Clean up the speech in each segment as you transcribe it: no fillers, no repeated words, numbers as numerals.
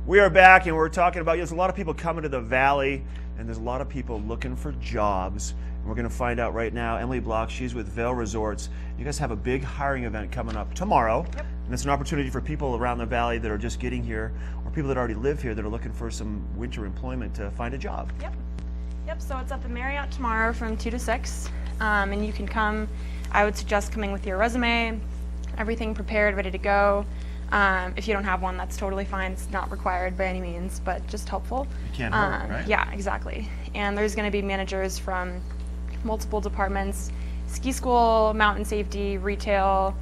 We are back, and we're talking about, there's a lot of people coming to the Valley, and there's a lot of people looking for jobs. And we're going to find out right now. Emily Block, she's with Vail Resorts. You guys have a big hiring event coming up tomorrow. Yep. And it's an opportunity for people around the Valley that are just getting here, or people that already live here that are looking for some winter employment to find a job. Yep, so it's at the Marriott tomorrow from 2 to 6. And you can come. I would suggest coming with your resume, everything prepared, ready to go. If you don't have one, that's totally fine. It's not required by any means, but just helpful. You can't hurt, right? Yeah, exactly. And there's going to be managers from multiple departments: ski school, mountain safety, retail,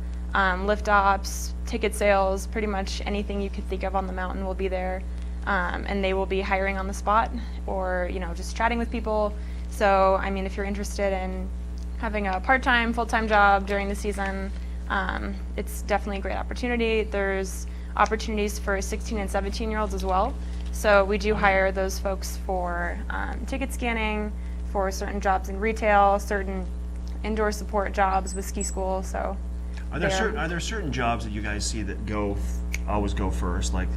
lift ops, ticket sales, pretty much anything you could think of on the mountain will be there. And they will be hiring on the spot, or just chatting with people. So I mean, if you're interested in having a part-time, full-time job during the season, it's definitely a great opportunity. There's opportunities for 16 and 17-year-olds as well. So we do hire those folks for ticket scanning, for certain jobs in retail, certain indoor support jobs with ski school. So are there certain jobs that you guys see that always go first? Like,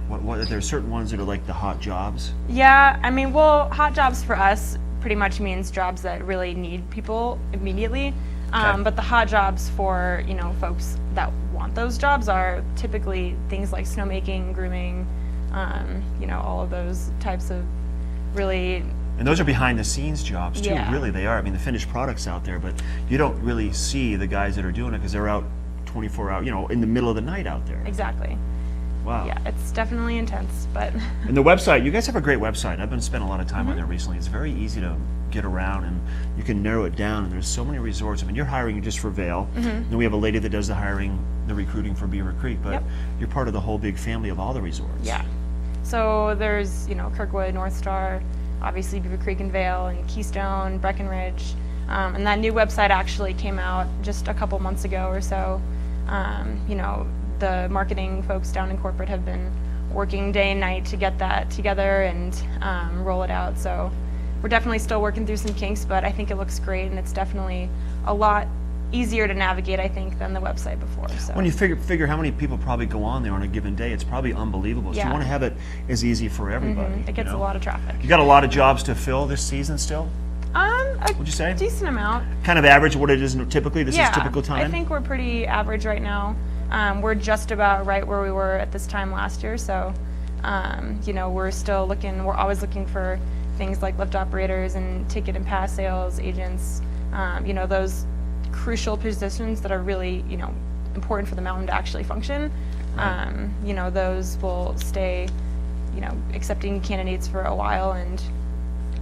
what are there certain ones that are like the hot jobs? Yeah, I mean, well, hot jobs for us pretty much means jobs that really need people immediately. Okay. But the hot jobs for folks that want those jobs are typically things like snowmaking, grooming, all of those types of really. And those are behind the scenes jobs too. Yeah. Really, they are. I mean, the finished product's out there, but you don't really see the guys that are doing it because they're out 24 hours, in the middle of the night out there. Exactly. Wow. Yeah, it's definitely intense, but. And the website, you guys have a great website. I've been spending a lot of time on there recently. It's very easy to get around, and you can narrow it down, and there's so many resorts. I mean, you're hiring just for Vail. Then we have a lady that does the hiring, the recruiting for Beaver Creek, but you're part of the whole big family of all the resorts. Yeah. So there's, Kirkwood, North Star, obviously Beaver Creek and Vail, and Keystone, Breckenridge. And that new website actually came out just a couple months ago or so. The marketing folks down in corporate have been working day and night to get that together and roll it out. So we're definitely still working through some kinks, but I think it looks great, and it's definitely a lot easier to navigate, I think, than the website before. So. When you figure how many people probably go on there on a given day, it's probably unbelievable. So you want to have it as easy for everybody. It gets a lot of traffic. You got a lot of jobs to fill this season still? Would you say? Decent amount. Kind of average what it is typically? This is typical time? I think we're pretty average right now. We're just about right where we were at this time last year, so we're still looking. We're always looking for things like lift operators and ticket and pass sales agents. Those crucial positions that are really important for the mountain to actually function. Right. Those will stay accepting candidates for a while, and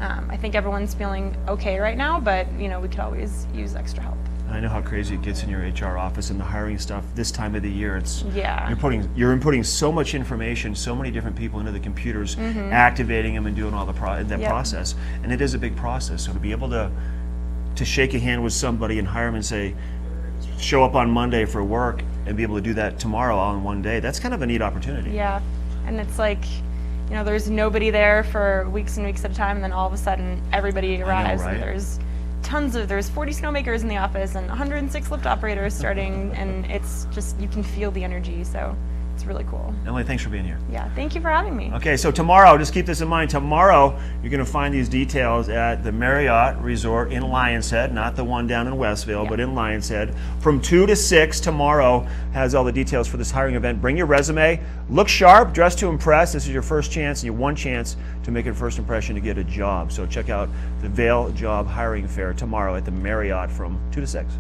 I think everyone's feeling okay right now, but we could always use extra help. I know how crazy it gets in your HR office and the hiring stuff this time of the year. It's you're inputting so much information, so many different people into the computers, activating them and doing all the process, and it is a big process. So to be able to shake a hand with somebody and hire them and say, show up on Monday for work, and be able to do that tomorrow all in one day, that's kind of a neat opportunity. Yeah, and it's like, there's nobody there for weeks and weeks at a time, and then all of a sudden everybody arrives. I know, right? And there's 40 snowmakers in the office and 106 lift operators starting, and it's just, you can feel the energy, so it's really cool. Emily, thanks for being here. Yeah, thank you for having me. Okay, so tomorrow, just keep this in mind, tomorrow you're going to find these details at the Marriott Resort in Lions Head, not the one down in Westville, but in Lions Head. From 2 to 6 tomorrow has all the details for this hiring event. Bring your resume, look sharp, dress to impress. This is your first chance, and your one chance to make a first impression to get a job. So check out the Vail Job Hiring Fair tomorrow at the Marriott from 2 to 6.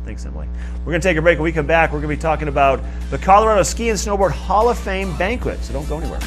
Thanks, Emily. We're going to take a break. When we come back, we're going to be talking about the Colorado Ski and Snowboard Hall of Fame banquet, so don't go anywhere.